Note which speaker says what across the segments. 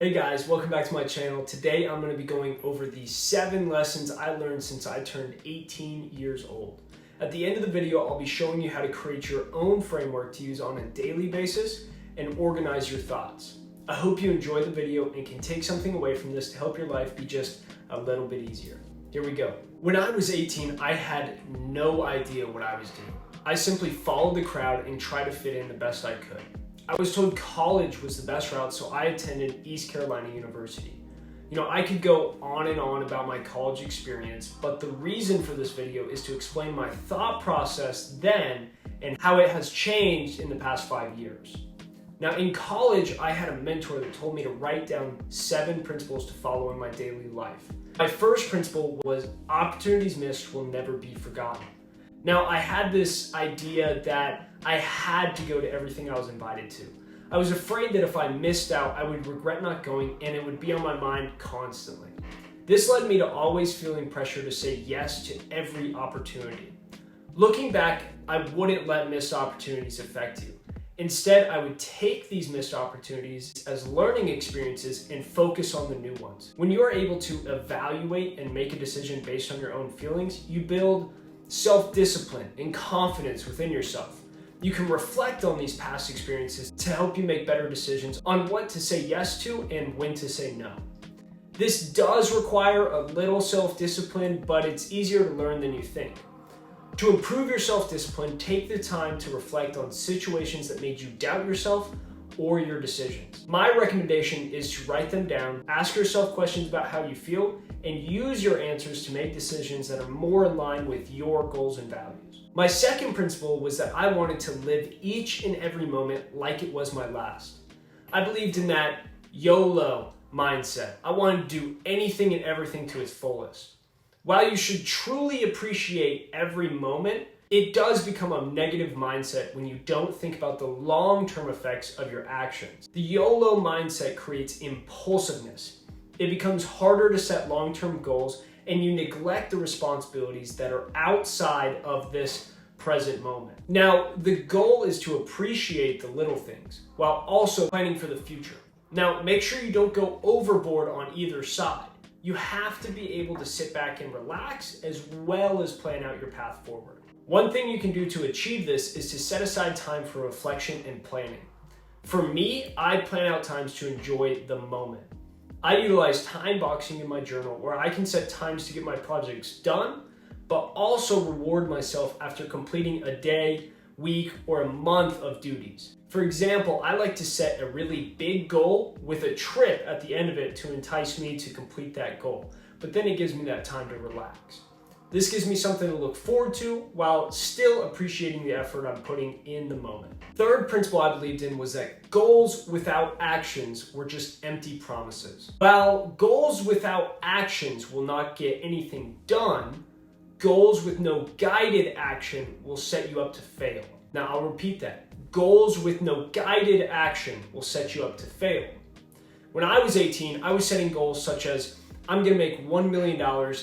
Speaker 1: Hey guys, welcome back to my channel. Today I'm going to be going over the 7 lessons I learned since I turned 18 years old. At the end of the video, I'll be showing you how to create your own framework to use on a daily basis and organize your thoughts. I hope you enjoy the video and can take something away from this to help your life be just a little bit easier. Here we go. When I was 18, I had no idea what I was doing. I simply followed the crowd and tried to fit in the best I could. I was told college was the best route, so I attended East Carolina University. I could go on and on about my college experience, but the reason for this video is to explain my thought process then and how it has changed in the past 5 years. Now, in college, I had a mentor that told me to write down 7 principles to follow in my daily life. My first principle was opportunities missed will never be forgotten. Now, I had this idea that I had to go to everything I was invited to. I was afraid that if I missed out, I would regret not going and it would be on my mind constantly. This led me to always feeling pressure to say yes to every opportunity. Looking back, I wouldn't let missed opportunities affect you. Instead, I would take these missed opportunities as learning experiences and focus on the new ones. When you are able to evaluate and make a decision based on your own feelings, you build self-discipline and confidence within yourself. You can reflect on these past experiences to help you make better decisions on what to say yes to and when to say no. This does require a little self-discipline, but it's easier to learn than you think. To improve your self-discipline, take the time to reflect on situations that made you doubt yourself or your decisions. My recommendation is to write them down, ask yourself questions about how you feel, and use your answers to make decisions that are more in line with your goals and values. My second principle was that I wanted to live each and every moment like it was my last. I believed in that YOLO mindset. I wanted to do anything and everything to its fullest. While you should truly appreciate every moment, it does become a negative mindset when you don't think about the long-term effects of your actions. The YOLO mindset creates impulsiveness. It becomes harder to set long-term goals and you neglect the responsibilities that are outside of this present moment. Now, the goal is to appreciate the little things while also planning for the future. Now, make sure you don't go overboard on either side. You have to be able to sit back and relax as well as plan out your path forward. One thing you can do to achieve this is to set aside time for reflection and planning. For me, I plan out times to enjoy the moment. I utilize time boxing in my journal where I can set times to get my projects done, but also reward myself after completing a day, week, or a month of duties. For example, I like to set a really big goal with a trip at the end of it to entice me to complete that goal, but then it gives me that time to relax. This gives me something to look forward to while still appreciating the effort I'm putting in the moment. Third principle I believed in was that goals without actions were just empty promises. While goals without actions will not get anything done, goals with no guided action will set you up to fail. Now I'll repeat that. Goals with no guided action will set you up to fail. When I was 18, I was setting goals such as, I'm gonna make $1 million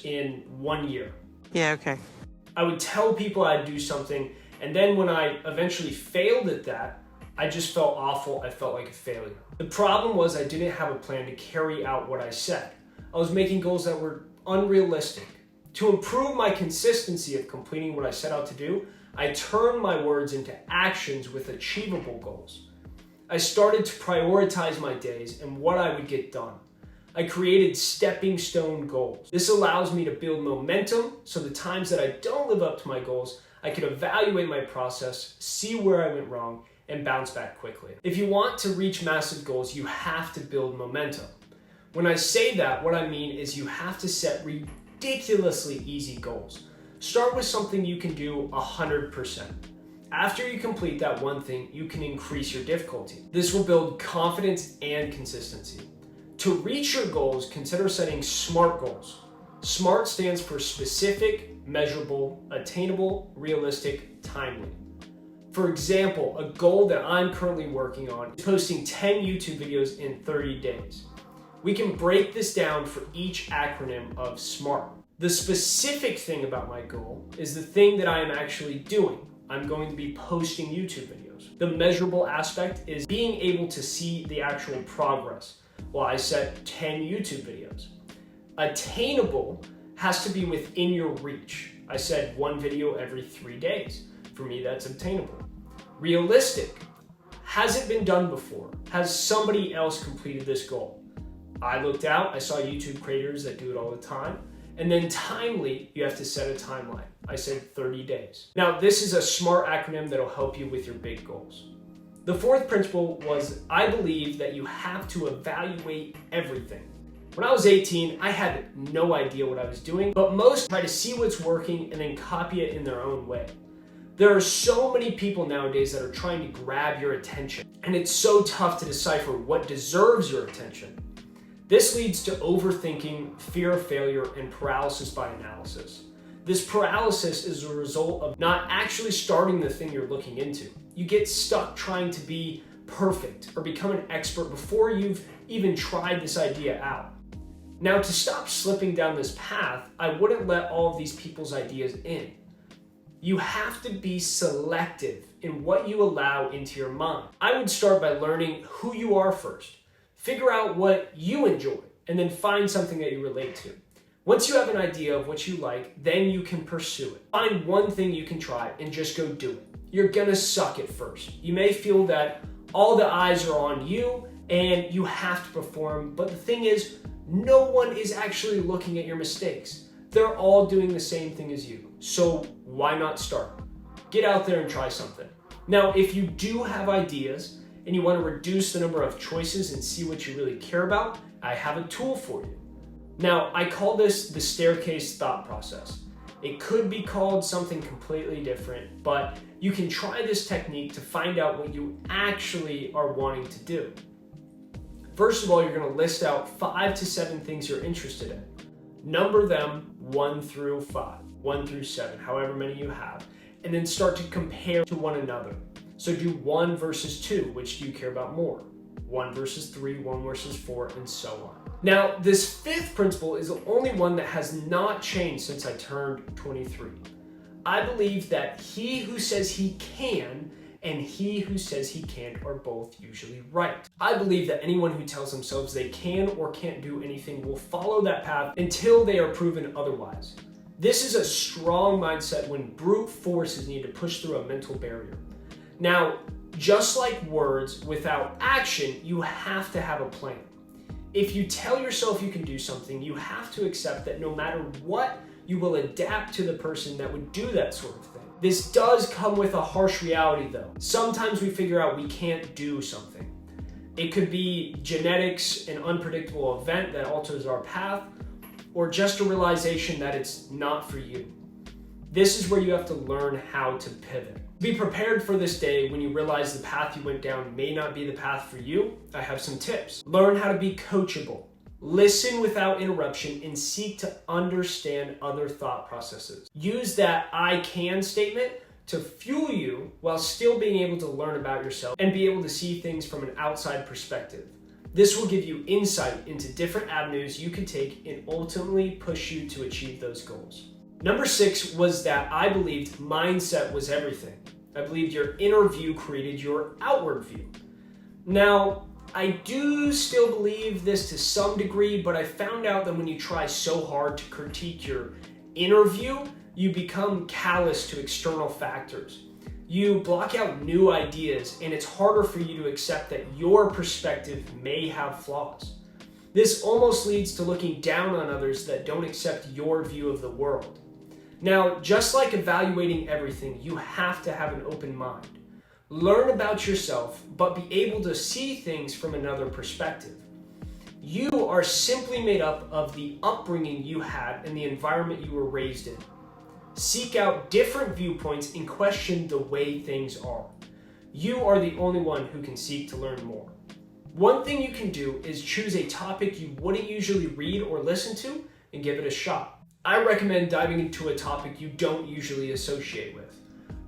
Speaker 1: in 1 year.
Speaker 2: Yeah, okay.
Speaker 1: I would tell people I'd do something, and then when I eventually failed at that, I just felt awful. I felt like a failure. The problem was I didn't have a plan to carry out what I said. I was making goals that were unrealistic. To improve my consistency of completing what I set out to do, I turned my words into actions with achievable goals. I started to prioritize my days and what I would get done. I created stepping stone goals. This allows me to build momentum so the times that I don't live up to my goals, I can evaluate my process, see where I went wrong, and bounce back quickly. If you want to reach massive goals, you have to build momentum. When I say that, what I mean is you have to set ridiculously easy goals. Start with something you can do 100%. After you complete that one thing, you can increase your difficulty. This will build confidence and consistency. To reach your goals, consider setting SMART goals. SMART stands for specific, measurable, attainable, realistic, timely. For example, a goal that I'm currently working on is posting 10 YouTube videos in 30 days. We can break this down for each acronym of SMART. The specific thing about my goal is the thing that I am actually doing. I'm going to be posting YouTube videos. The measurable aspect is being able to see the actual progress. Well, I set 10 YouTube videos. Attainable has to be within your reach. I said one video every 3 days. For me, that's obtainable. Realistic. Has it been done before? Has somebody else completed this goal? I looked out, I saw YouTube creators that do it all the time. And then timely, you have to set a timeline. I said 30 days. Now, this is a SMART acronym that'll help you with your big goals. The fourth principle was, I believe that you have to evaluate everything. When I was 18, I had no idea what I was doing, but most try to see what's working and then copy it in their own way. There are so many people nowadays that are trying to grab your attention, and it's so tough to decipher what deserves your attention. This leads to overthinking, fear of failure, and paralysis by analysis. This paralysis is a result of not actually starting the thing you're looking into. You get stuck trying to be perfect or become an expert before you've even tried this idea out. Now, to stop slipping down this path, I wouldn't let all of these people's ideas in. You have to be selective in what you allow into your mind. I would start by learning who you are first. Figure out what you enjoy, and then find something that you relate to. Once you have an idea of what you like, then you can pursue it. Find one thing you can try and just go do it. You're gonna suck at first. You may feel that all the eyes are on you and you have to perform, but the thing is, no one is actually looking at your mistakes. They're all doing the same thing as you. So why not start? Get out there and try something. Now, if you do have ideas and you want to reduce the number of choices and see what you really care about, I have a tool for you. Now, I call this the staircase thought process. It could be called something completely different, but you can try this technique to find out what you actually are wanting to do. First of all, you're going to list out 5 to 7 things you're interested in. Number them 1 through 5, 1 through 7, however many you have, and then start to compare to one another. So do 1 versus 2, which do you care about more? 1 versus 3, 1 versus 4, and so on. Now, this fifth principle is the only one that has not changed since I turned 23. I believe that he who says he can and he who says he can't are both usually right. I believe that anyone who tells themselves they can or can't do anything will follow that path until they are proven otherwise. This is a strong mindset when brute force is needed to push through a mental barrier. Now, just like words, without action, you have to have a plan. If you tell yourself you can do something, you have to accept that no matter what, you will adapt to the person that would do that sort of thing. This does come with a harsh reality though. Sometimes we figure out we can't do something. It could be genetics, an unpredictable event that alters our path, or just a realization that it's not for you. This is where you have to learn how to pivot. Be prepared for this day when you realize the path you went down may not be the path for you. I have some tips. Learn how to be coachable. Listen without interruption and seek to understand other thought processes. Use that I can statement to fuel you while still being able to learn about yourself and be able to see things from an outside perspective. This will give you insight into different avenues you can take and ultimately push you to achieve those goals. Number 6 was that I believed mindset was everything. I believed your inner view created your outward view. Now, I do still believe this to some degree, but I found out that when you try so hard to critique your inner view, you become callous to external factors. You block out new ideas, and it's harder for you to accept that your perspective may have flaws. This almost leads to looking down on others that don't accept your view of the world. Now, just like evaluating everything, you have to have an open mind. Learn about yourself, but be able to see things from another perspective. You are simply made up of the upbringing you had and the environment you were raised in. Seek out different viewpoints and question the way things are. You are the only one who can seek to learn more. One thing you can do is choose a topic you wouldn't usually read or listen to and give it a shot. I recommend diving into a topic you don't usually associate with.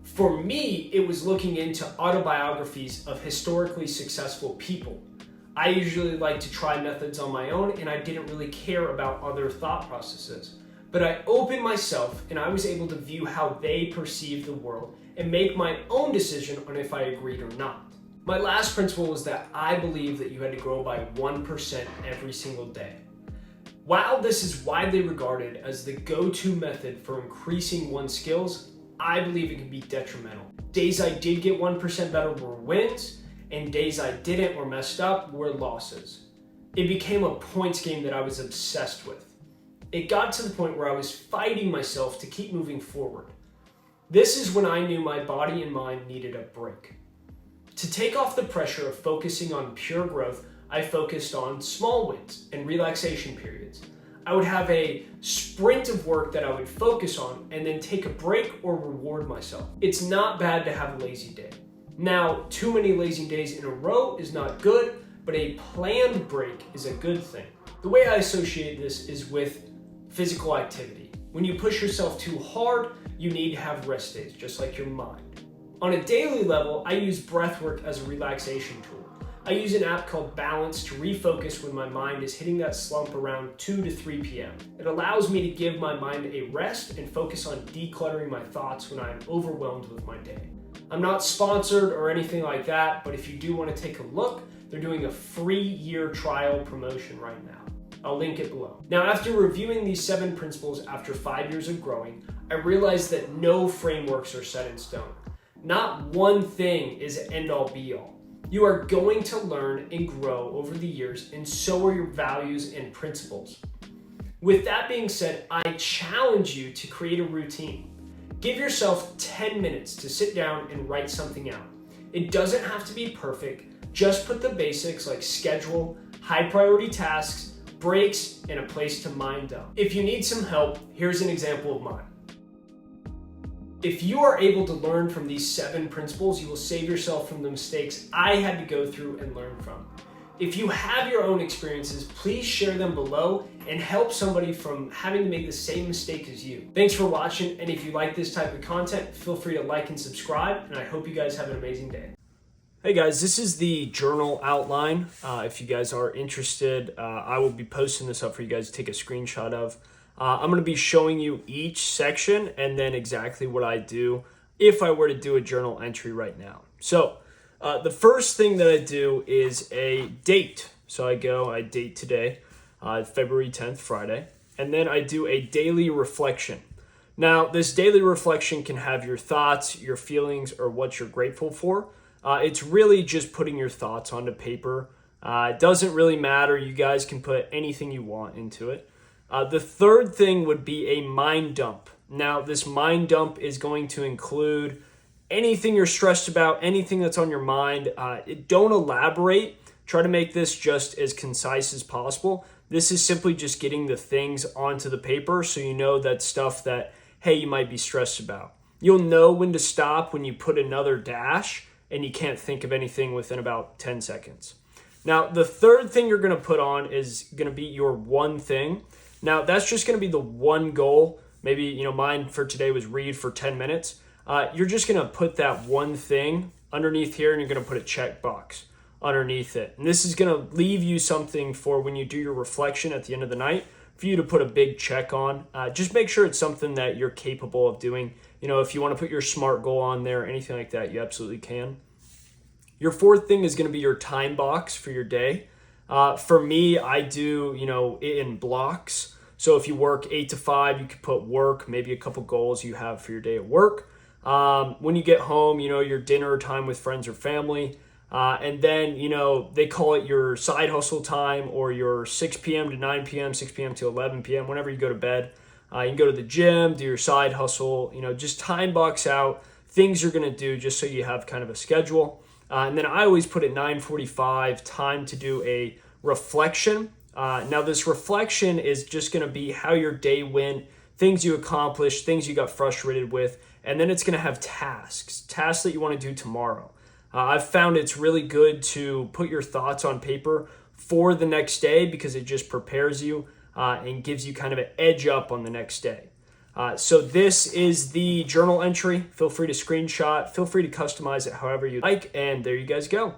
Speaker 1: For me, it was looking into autobiographies of historically successful people. I usually like to try methods on my own, and I didn't really care about other thought processes. But I opened myself, and I was able to view how they perceive the world and make my own decision on if I agreed or not. My last principle was that I believe that you had to grow by 1% every single day. While this is widely regarded as the go-to method for increasing one's skills, I believe it can be detrimental. Days I did get 1% better were wins, and days I didn't or messed up were losses. It became a points game that I was obsessed with. It got to the point where I was fighting myself to keep moving forward. This is when I knew my body and mind needed a break. To take off the pressure of focusing on pure growth, I focused on small wins and relaxation periods. I would have a sprint of work that I would focus on and then take a break or reward myself. It's not bad to have a lazy day. Now, too many lazy days in a row is not good, but a planned break is a good thing. The way I associate this is with physical activity. When you push yourself too hard, you need to have rest days, just like your mind. On a daily level, I use breathwork as a relaxation tool. I use an app called Balance to refocus when my mind is hitting that slump around 2 to 3 p.m. It allows me to give my mind a rest and focus on decluttering my thoughts when I'm overwhelmed with my day. I'm not sponsored or anything like that, but if you do want to take a look, they're doing a free year trial promotion right now. I'll link it below. Now, after reviewing these 7 principles after 5 years of growing, I realized that no frameworks are set in stone. Not one thing is an end-all be-all. You are going to learn and grow over the years, and so are your values and principles. With that being said, I challenge you to create a routine. Give yourself 10 minutes to sit down and write something out. It doesn't have to be perfect. Just put the basics like schedule, high priority tasks, breaks, and a place to mind dump. If you need some help, here's an example of mine. If you are able to learn from these 7 principles, you will save yourself from the mistakes I had to go through and learn from. If you have your own experiences, please share them below and help somebody from having to make the same mistake as you. Thanks for watching, and if you like this type of content, feel free to like and subscribe, and I hope you guys have an amazing day. Hey guys, this is the journal outline. If you guys are interested, I will be posting this up for you guys to take a screenshot of. I'm going to be showing you each section and then exactly what I do if I were to do a journal entry right now. So the first thing that I do is a date. So I date today, February 10th, Friday, and then I do a daily reflection. Now, this daily reflection can have your thoughts, your feelings, or what you're grateful for. It's really just putting your thoughts onto paper. It doesn't really matter. You guys can put anything you want into it. The third thing would be a mind dump. Now, this mind dump is going to include anything you're stressed about, anything that's on your mind. Don't elaborate. Try to make this just as concise as possible. This is simply just getting the things onto the paper so you know that stuff that, hey, you might be stressed about. You'll know when to stop when you put another dash and you can't think of anything within about 10 seconds. Now, the third thing you're going to put on is going to be your one thing. Now, that's just going to be the one goal. Maybe, mine for today was read for 10 minutes. You're just going to put that one thing underneath here, and you're going to put a check box underneath it. And this is going to leave you something for when you do your reflection at the end of the night for you to put a big check on. Just make sure it's something that you're capable of doing. If you want to put your SMART goal on there, anything like that, you absolutely can. Your fourth thing is going to be your time box for your day. For me, I do, it in blocks. So if you work 8 to 5, you could put work, maybe a couple goals you have for your day at work. When you get home, your dinner time with friends or family. And then, they call it your side hustle time or your 6 p.m. to 9 p.m., 6 p.m. to 11 p.m., whenever you go to bed. You can go to the gym, do your side hustle, just time box out things you're going to do just so you have kind of a schedule. And then I always put at 9:45 time to do a reflection. Now this reflection is just going to be how your day went, things you accomplished, things you got frustrated with, and then it's going to have tasks that you want to do tomorrow. I've found it's really good to put your thoughts on paper for the next day because it just prepares you and gives you kind of an edge up on the next day. So this is the journal entry. Feel free to screenshot, feel free to customize it however you like, and there you guys go.